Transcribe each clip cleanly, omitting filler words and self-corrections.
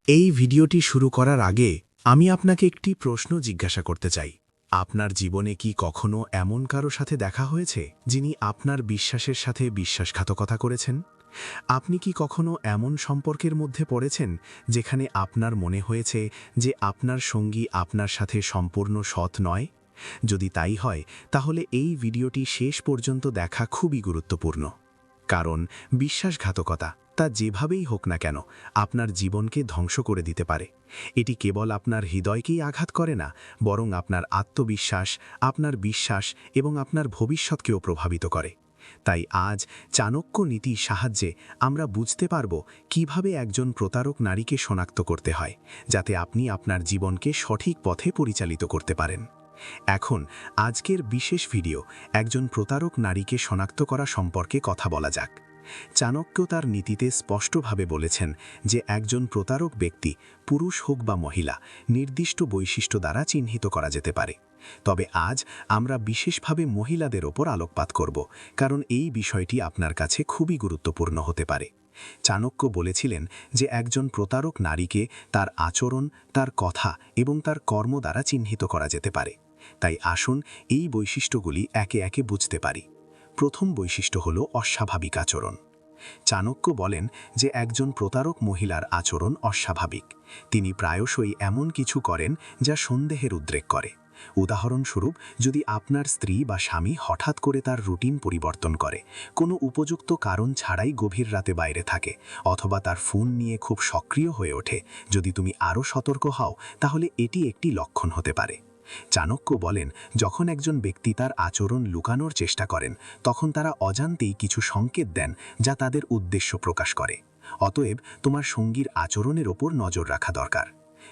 এই ভিডিওটি শুরু করার আগে আমি আপনাকে একটি প্রশ্ন জিজ্ঞাসা করতে চাই। আপনার জীবনে কি কখনো এমন কারো সাথে দেখা হয়েছে যিনি আপনার বিশ্বাসের সাথে বিশ্বাসঘাতকতা করেছেন? আপনি কি কখনো এমন সম্পর্কের মধ্যে পড়েছেন যেখানে আপনার মনে হয়েছে যে আপনার সঙ্গী আপনার সাথে সম্পূর্ণ সৎ নয়? যদি তাই হয়, তাহলে এই ভিডিওটি শেষ পর্যন্ত দেখা খুবই গুরুত্বপূর্ণ। কারণ বিশ্বাসঘাতকতা, তা যেভাবেই হোক না কেন, আপনার জীবনকে ধ্বংস করে দিতে পারে। এটি কেবল আপনার হৃদয়কেই আঘাত করে না, বরং আপনার আত্মবিশ্বাস, আপনার বিশ্বাস এবং আপনার ভবিষ্যৎকেও প্রভাবিত করে। তাই আজ চাণক্য নীতির সাহায্যে আমরা বুঝতে পারব কিভাবে একজন প্রতারক নারীকে শনাক্ত করতে হয়, যাতে আপনি আপনার জীবনকে সঠিক পথে পরিচালিত করতে পারেন। এখন আজকের বিশেষ ভিডিও একজন প্রতারক নারীকে শনাক্ত করা সম্পর্কে কথা বলা যাক। চাণক্য তার নীতিতে স্পষ্টভাবে বলেছেন যে একজন প্রতারক ব্যক্তি, পুরুষ হোক বা মহিলা, নির্দিষ্ট বৈশিষ্ট্য দ্বারা চিহ্নিত করা যেতে পারে। তবে আজ আমরা বিশেষভাবে মহিলাদের ওপর আলোকপাত করব, কারণ এই বিষয়টি আপনার কাছে খুবই গুরুত্বপূর্ণ হতে পারে। চাণক্য বলেছিলেন যে একজন প্রতারক নারীকে তার আচরণ, তার কথা এবং তার কর্ম দ্বারা চিহ্নিত করা যেতে পারে। তাই আসুন এই বৈশিষ্ট্যগুলি একে একে বুঝতে পারি। প্রথম বৈশিষ্ট্য হল অস্বাভাবিক আচরণ। চাণক্য বলেন যে একজন প্রতারক মহিলার আচরণ অস্বাভাবিক। তিনি প্রায়শই এমন কিছু করেন যা সন্দেহের উদ্রেক করে। উদাহরণস্বরূপ, যদি আপনার স্ত্রী বা স্বামী হঠাৎ করে তার রুটিন পরিবর্তন করে, কোনো উপযুক্ত কারণ ছাড়াই গভীর রাতে বাইরে থাকে, অথবা তার ফোন নিয়ে খুব সক্রিয় হয়ে ওঠে, যদি তুমি আরও সতর্ক হও, তাহলে এটি একটি লক্ষণ হতে পারে। চাণক্য বলেন, যখন একজন ব্যক্তি তার আচরণ লুকানোর চেষ্টা করেন, তখন তারা অজান্তেই কিছু সংকেত দেন যা তাদের উদ্দেশ্য প্রকাশ করে। অতএব তোমার সঙ্গীর আচরণের ওপর নজর রাখা দরকার।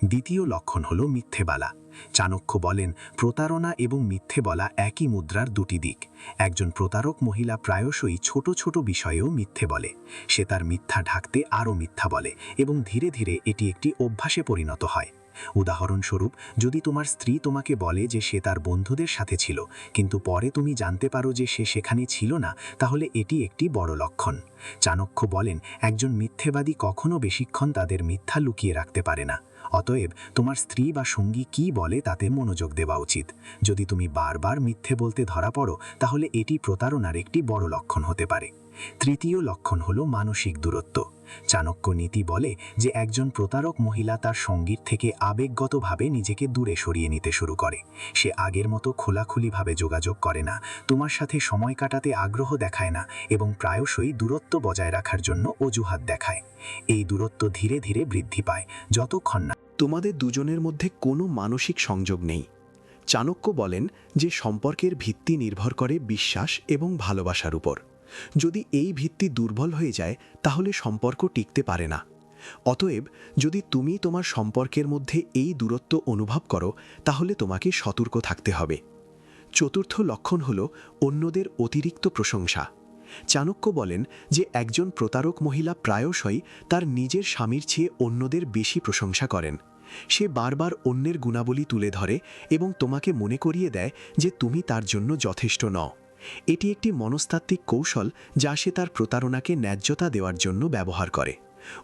দ্বিতীয় লক্ষণ হল মিথ্যে বলা। চাণক্য বলেন, প্রতারণা এবং মিথ্যে বলা একই মুদ্রার দুটি দিক। একজন প্রতারক মহিলা প্রায়শই ছোট ছোট বিষয়েও মিথ্যে বলে। সে তার মিথ্যা ঢাকতে আরও মিথ্যা বলে এবং ধীরে ধীরে এটি একটি অভ্যাসে পরিণত হয়। উদাহরণস্বরূপ, যদি তোমার স্ত্রী তোমাকে বলে যে সে তার বন্ধুদের সাথে ছিল, কিন্তু পরে তুমি জানতে পারো যে সে সেখানে ছিল না, তাহলে এটি একটি বড় লক্ষণ। চাণক্য বলেন, একজন মিথ্যেবাদী কখনো বেশিক্ষণ তাদের মিথ্যা লুকিয়ে রাখতে পারে না। অতএব তোমার স্ত্রী বা সঙ্গী কী বলে তাতে মনোযোগ দেওয়া উচিত। যদি তুমি বারবার মিথ্যে বলতে ধরা পড়ো, তাহলে এটি প্রতারণার একটি বড় লক্ষণ হতে পারে। তৃতীয় লক্ষণ হল মানসিক দূরত্ব। চাণক্য নীতি বলে যে একজন প্রতারক মহিলা তার সঙ্গীর থেকে আবেগগতভাবে নিজেকে দূরে সরিয়ে নিতে শুরু করে। সে আগের মতো খোলাখুলিভাবে যোগাযোগ করে না, তোমার সাথে সময় কাটাতে আগ্রহ দেখায় না এবং প্রায়শই দূরত্ব বজায় রাখার জন্য অজুহাত দেখায়। এই দূরত্ব ধীরে ধীরে বৃদ্ধি পায় যতক্ষণ না তোমাদের দুজনের মধ্যে কোনো মানসিক সংযোগ নেই। চাণক্য বলেন যে সম্পর্কের ভিত্তি নির্ভর করে বিশ্বাস এবং ভালোবাসার উপর। যদি এই ভিত্তি দুর্বল হয়ে যায়, তাহলে সম্পর্ক টিকতে পারে না। অতএব যদি তুমি তোমার সম্পর্কের মধ্যে এই দূরত্ব অনুভব করো, তাহলে তোমাকে সতর্ক থাকতে হবে। চতুর্থ লক্ষণ হল অন্যদের অতিরিক্ত প্রশংসা। চাণক্য বলেন যে একজন প্রতারক মহিলা প্রায়শই তার নিজের স্বামীর চেয়ে অন্যদের বেশি প্রশংসা করেন। সে বারবার অন্যের গুণাবলী তুলে ধরে এবং তোমাকে মনে করিয়ে দেয় যে তুমি তার জন্য যথেষ্ট নও। এটি একটি মনস্তাত্ত্বিক কৌশল যা সে তার প্রতারণাকে ন্যায্যতা দেওয়ার জন্য ব্যবহার করে।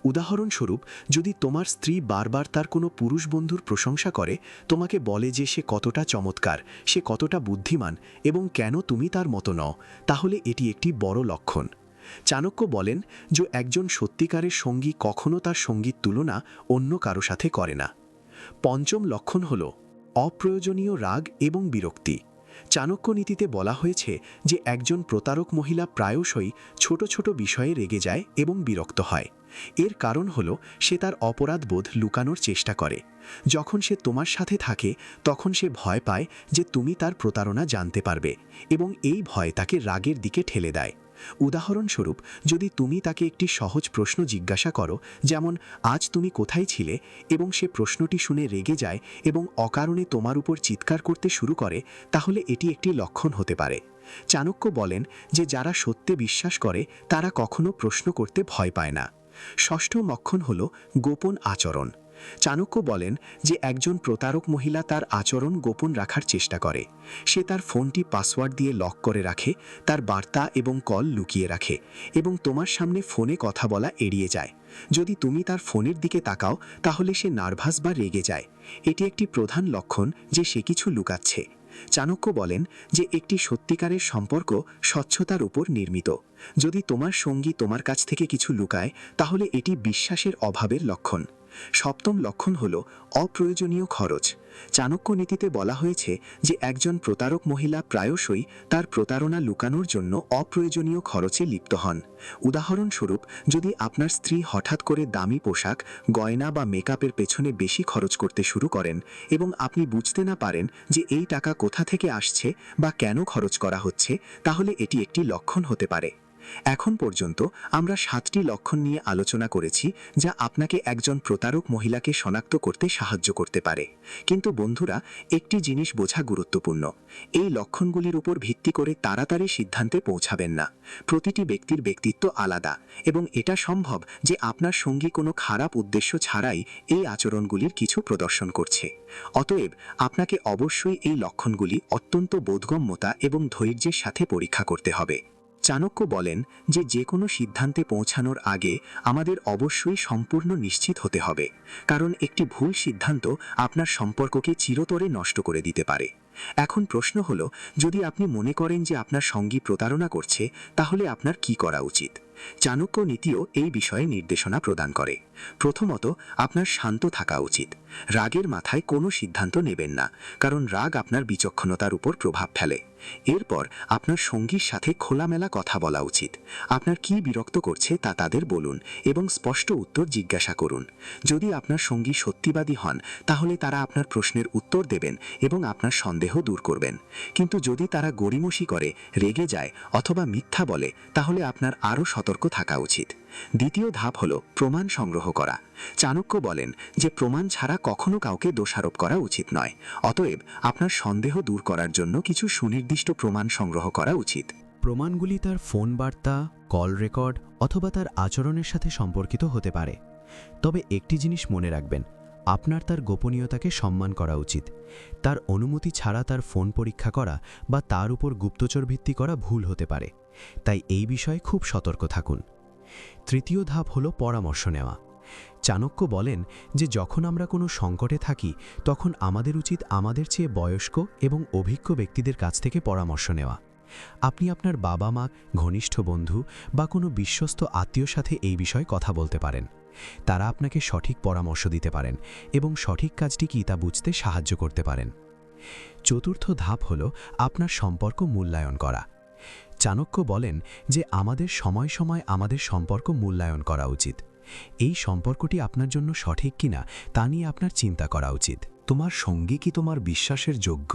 উদাহরণস্বরূপ, যদি তোমার স্ত্রী বারবার তার কোনো পুরুষ বন্ধুর প্রশংসা করে, তোমাকে বলে যে সে কতটা চমৎকার, সে কতটা বুদ্ধিমান এবং কেন তুমি তার মতো নও, তাহলে এটি একটি বড় লক্ষণ। চাণক্য বলেন যে একজন সত্যিকারের সঙ্গী কখনো তার সঙ্গীর তুলনা অন্য কারো সাথে করে না। পঞ্চম লক্ষণ হল অপ্রয়োজনীয় রাগ এবং বিরক্তি। চাণক্য নীতিতে বলা হয়েছে যে একজন প্রতারক মহিলা প্রায়শই ছোট ছোট বিষয়ে রেগে যায় এবং বিরক্ত হয়। এর কারণ হল সে তার অপরাধবোধ লুকানোর চেষ্টা করে। যখন সে তোমার সাথে থাকে, তখন সে ভয় পায় যে তুমি তার প্রতারণা জানতে পারবে এবং এই ভয় তাকে রাগের দিকে ঠেলে দেয়। উদাহরণস্বরূপ, যদি তুমি তাকে একটি সহজ প্রশ্ন জিজ্ঞাসা করো, যেমন আজ তুমি কোথায় ছিলে, এবং সে প্রশ্নটি শুনে রেগে যায় এবং অকারণে তোমার উপর চিৎকার করতে শুরু করে, তাহলে এটি একটি লক্ষণ হতে পারে। চাণক্য বলেন যে যারা সত্যে বিশ্বাস করে তারা কখনো প্রশ্ন করতে ভয় পায় না। ষষ্ঠ লক্ষণ হল গোপন আচরণ। চাণক্য বলেন যে একজন প্রতারক মহিলা তার আচরণ গোপন রাখার চেষ্টা করে। সে তার ফোনটি পাসওয়ার্ড দিয়ে লক করে রাখে, তার বার্তা এবং কল লুকিয়ে রাখে এবং তোমার সামনে ফোনে কথা বলা এড়িয়ে যায়। যদি তুমি তার ফোনের দিকে তাকাও তাহলে সে নার্ভাস বা রেগে যায়। এটি একটি প্রধান লক্ষণ যে সে কিছু লুকাচ্ছে। চাণক্য বলেন যে একটি সত্যিকারের সম্পর্ক স্বচ্ছতার উপর নির্মিত। যদি তোমার সঙ্গী তোমার কাছ থেকে কিছু লুকায় তাহলে এটি বিশ্বাসের অভাবের লক্ষণ। সপ্তম লক্ষণ হল অপ্রয়োজনীয় খরচ। চাণক্য নীতিতে বলা হয়েছে যে একজন প্রতারক মহিলা প্রায়শই তার প্রতারণা লুকানোর জন্য অপ্রয়োজনীয় খরচে লিপ্ত হন। উদাহরণস্বরূপ, যদি আপনার স্ত্রী হঠাৎ করে দামি পোশাক, গয়না বা মেকআপের পেছনে বেশি খরচ করতে শুরু করেন এবং আপনি বুঝতে না পারেন যে এই টাকা কোথা থেকে আসছে বা কেন খরচ করা হচ্ছে, তাহলে এটি একটি লক্ষণ হতে পারে। এখন পর্যন্ত আমরা 7টি লক্ষণ নিয়ে আলোচনা করেছি যা আপনাকে একজন প্রতারক মহিলাকে শনাক্ত করতে সাহায্য করতে পারে। কিন্তু বন্ধুরা, একটি জিনিস বোঝা গুরুত্বপূর্ণ। এই লক্ষণগুলির উপর ভিত্তি করে তাড়াতাড়ি সিদ্ধান্তে পৌঁছাবেন না। প্রতিটি ব্যক্তির ব্যক্তিত্ব আলাদা এবং এটা সম্ভব যে আপনার সঙ্গী কোনো খারাপ উদ্দেশ্য ছাড়াই এই আচরণগুলির কিছু প্রদর্শন করছে। অতএব আপনাকে অবশ্যই এই লক্ষণগুলি অত্যন্ত বোধগম্যতা এবং ধৈর্যের সাথে পরীক্ষা করতে হবে। চাণক্য বলেন যে কোনো সিদ্ধান্তে পৌঁছানোর আগে আমাদের অবশ্যই সম্পূর্ণ নিশ্চিত হতে হবে, কারণ একটি ভুল সিদ্ধান্ত আপনার সম্পর্ককে চিরতরে নষ্ট করে দিতে পারে। এখন প্রশ্ন হলো, যদি আপনি মনে করেন যে আপনার সঙ্গী প্রতারণা করছে, তাহলে আপনার কি করা উচিত? চাণক্য নীতিও এই বিষয়ে নির্দেশনা প্রদান করে। প্রথমত, আপনার শান্ত থাকা উচিত। রাগের মাথায় কোনো সিদ্ধান্ত নেবেন না, কারণ রাগ আপনার বিচক্ষণতার উপর প্রভাব ফেলে। এরপর আপনার সঙ্গীর সাথে খোলামেলা কথা বলা উচিত। আপনার কি বিরক্ত করছে তা তাদের বলুন এবং স্পষ্ট উত্তর জিজ্ঞাসা করুন। যদি আপনার সঙ্গী সত্যিবাদী হন, তাহলে তারা আপনার প্রশ্নের উত্তর দেবেন এবং আপনার সন্দেহ দূর করবেন। কিন্তু যদি তারা গড়িমসি করে, রেগে যায় অথবা মিথ্যা বলে, তাহলে আপনার আরও সতর্ক থাকা উচিত। দ্বিতীয় ধাপ হল প্রমাণ সংগ্রহ করা। চাণক্য বলেন যে প্রমাণ ছাড়া কখনো কাউকে দোষারোপ করা উচিত নয়। অতএব আপনার সন্দেহ দূর করার জন্য কিছু সুনির্দিষ্ট প্রমাণ সংগ্রহ করা উচিত। প্রমাণগুলি তার ফোন বার্তা, কল রেকর্ড অথবা তার আচরণের সাথে সম্পর্কিত হতে পারে। তবে একটি জিনিস মনে রাখবেন, আপনার তার গোপনীয়তাকে সম্মান করা উচিত। তার অনুমতি ছাড়া তার ফোন পরীক্ষা করা বা তার উপর গুপ্তচর ভিত্তি করা ভুল হতে পারে। তাই এই বিষয়ে খুব সতর্ক থাকুন। তৃতীয় ধাপ হল পরামর্শ নেওয়া। চাণক্য বলেন যে যখন আমরা কোনো সংকটে থাকি, তখন আমাদের উচিত আমাদের চেয়ে বয়স্ক এবং অভিজ্ঞ ব্যক্তিদের কাছ থেকে পরামর্শ নেওয়া। আপনি আপনার বাবা-মা, ঘনিষ্ঠ বন্ধু বা কোনো বিশ্বস্ত আত্মীয়র সাথে এই বিষয়ে কথা বলতে পারেন। তারা আপনাকে সঠিক পরামর্শ দিতে পারেন এবং সঠিক কাজটি কী তা বুঝতে সাহায্য করতে পারেন। চতুর্থ ধাপ হল আপনার সম্পর্ক মূল্যায়ন করা। চাণক্য বলেন যে আমাদের সময় সময় আমাদের সম্পর্ক মূল্যায়ন করা উচিত। এই সম্পর্কটি আপনার জন্য সঠিক কিনা তা নিয়ে আপনার চিন্তা করা উচিত। তোমার সঙ্গী কি তোমার বিশ্বাসের যোগ্য?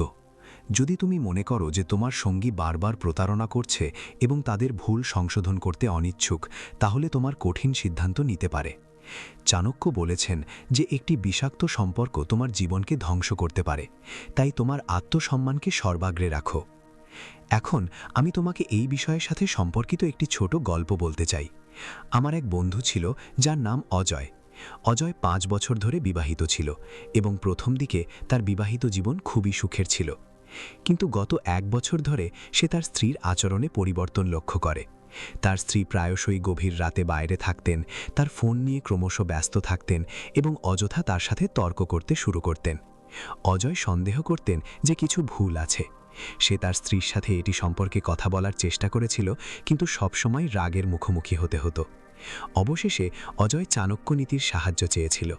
যদি তুমি মনে করো যে তোমার সঙ্গী বারবার প্রতারণা করছে এবং তাদের ভুল সংশোধন করতে অনিচ্ছুক, তাহলে তোমার কঠিন সিদ্ধান্ত নিতে পারে। চাণক্য বলেছেন যে একটি বিষাক্ত সম্পর্ক তোমার জীবনকে ধ্বংস করতে পারে, তাই তোমার আত্মসম্মানকে সর্বাগ্রে রাখো। এখন আমি তোমাকে এই বিষয়ের সাথে সম্পর্কিত একটি ছোট গল্প বলতে চাই। আমার এক বন্ধু ছিল যার নাম অজয়। অজয় 5 বছর ধরে বিবাহিত ছিল এবং প্রথম দিকে তার বিবাহিত জীবন খুবই সুখের ছিল। কিন্তু গত 1 বছর ধরে সে তার স্ত্রীর আচরণে পরিবর্তন লক্ষ্য করে। তার স্ত্রী প্রায়শই গভীর রাতে বাইরে থাকতেন, তার ফোন নিয়ে ক্রমশ ব্যস্ত থাকতেন এবং অযথা তার সাথে তর্ক করতে শুরু করতেন। অজয় সন্দেহ করতেন যে কিছু ভুল আছে। সে তার স্ত্রীর সাথে এটি সম্পর্কে কথা বলার চেষ্টা করেছিল, কিন্তু সবসময় রাগের মুখোমুখি হতে হতো। অবশেষে অজয় চাণক্য নীতির সাহায্য চেয়েছিল।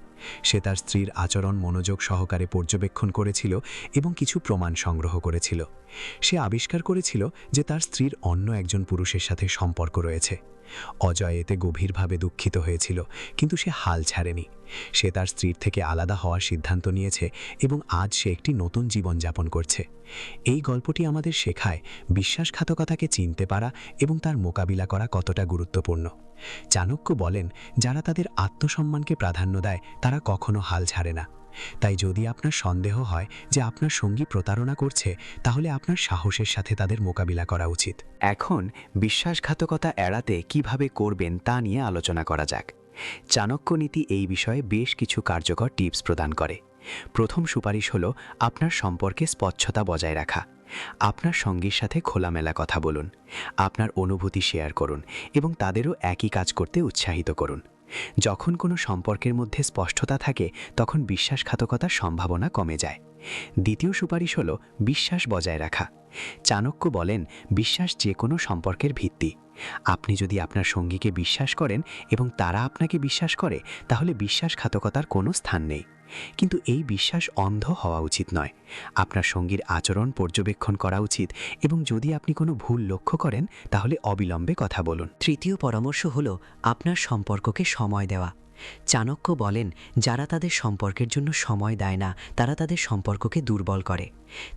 সে তার স্ত্রীর আচরণ মনোযোগ সহকারে পর্যবেক্ষণ করেছিল এবং কিছু প্রমাণ সংগ্রহ করেছিল। সে আবিষ্কার করেছিল যে তার স্ত্রীর অন্য একজন পুরুষের সাথে সম্পর্ক রয়েছে। অজয় এতে গভীরভাবে দুঃখিত হয়েছিল, কিন্তু সে হাল ছাড়েনি। সে তার স্ত্রীর থেকে আলাদা হওয়ার সিদ্ধান্ত নিয়েছে এবং আজ সে একটি নতুন জীবন যাপন করছে। এই গল্পটি আমাদের শেখায় বিশ্বাসঘাতকতাকে চিনতে পারা এবং তার মোকাবিলা করা কতটা গুরুত্বপূর্ণ। চাণক্য বলেন, যারা তাদের আত্মসম্মানকে প্রাধান্য দেয় তারা কখনো হাল ছাড়ে না। তাই যদি আপনার সন্দেহ হয় যে আপনার সঙ্গী প্রতারণা করছে, তাহলে আপনার সাহসের সাথে তাদের মোকাবিলা করা উচিত। এখন বিশ্বাসঘাতকতা এড়াতে কিভাবে করবেন তা নিয়ে আলোচনা করা যাক। চাণক্য নীতি এই বিষয়ে বেশ কিছু কার্যকর টিপস প্রদান করে। প্রথম সুপারিশ হল আপনার সম্পর্কে স্বচ্ছতা বজায় রাখা। আপনার সঙ্গীর সাথে খোলামেলা কথা বলুন, আপনার অনুভূতি শেয়ার করুন এবং তাদেরও একই কাজ করতে উৎসাহিত করুন। যখন কোনো সম্পর্কের মধ্যে স্পষ্টতা থাকে তখন বিশ্বাসঘাতকতার সম্ভাবনা কমে যায়। দ্বিতীয় সুপারিশ হল বিশ্বাস বজায় রাখা। চাণক্য বলেন, বিশ্বাস যে কোনো সম্পর্কের ভিত্তি। আপনি যদি আপনার সঙ্গীকে বিশ্বাস করেন এবং তারা আপনাকে বিশ্বাস করে, তাহলে বিশ্বাসঘাতকতার কোনো স্থান নেই। কিন্তু এই বিশ্বাস অন্ধ হওয়া উচিত নয়। আপনার সঙ্গীর আচরণ পর্যবেক্ষণ করা উচিত এবং যদি আপনি কোনো ভুল লক্ষ্য করেন তাহলে অবিলম্বে কথা বলুন। তৃতীয় পরামর্শ হল আপনার সম্পর্ককে সময় দেওয়া। চাণক্য বলেন, যারা তাদের সম্পর্কের জন্য সময় দেয় না তারা তাদের সম্পর্ককে দুর্বল করে।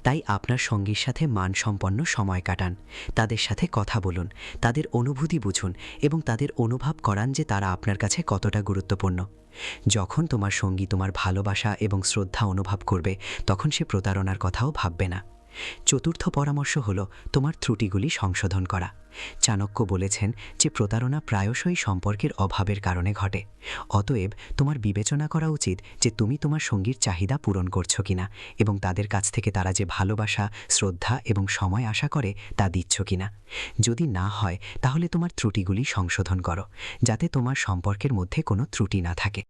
তাই আপনার সঙ্গীর সাথে মানসম্পন্ন সময় কাটান, তাদের সাথে কথা বলুন, তাদের অনুভূতি বুঝুন এবং তাদের অনুভব করান যে তারা আপনার কাছে কতটা গুরুত্বপূর্ণ। যখন তোমার সঙ্গী তোমার ভালোবাসা এবং শ্রদ্ধা অনুভব করবে তখন সে প্রতারণার কথাও ভাববে না। চতুর্থ পরামর্শ হল তোমার ত্রুটিগুলি সংশোধন করা। চাণক্য বলেছেন যে প্রতারণা প্রায়শই সম্পর্কের অভাবের কারণে ঘটে। অতএব তোমার বিবেচনা করা উচিত যে তুমি তোমার সঙ্গীর চাহিদা পূরণ করছো কিনা এবং তাদের কাছ থেকে তারা যে ভালোবাসা, শ্রদ্ধা এবং সময় আশা করে তা দিচ্ছ কিনা। যদি না হয় তাহলে তোমার ত্রুটিগুলি সংশোধন করো, যাতে তোমার সম্পর্কের মধ্যে কোনো ত্রুটি না থাকে।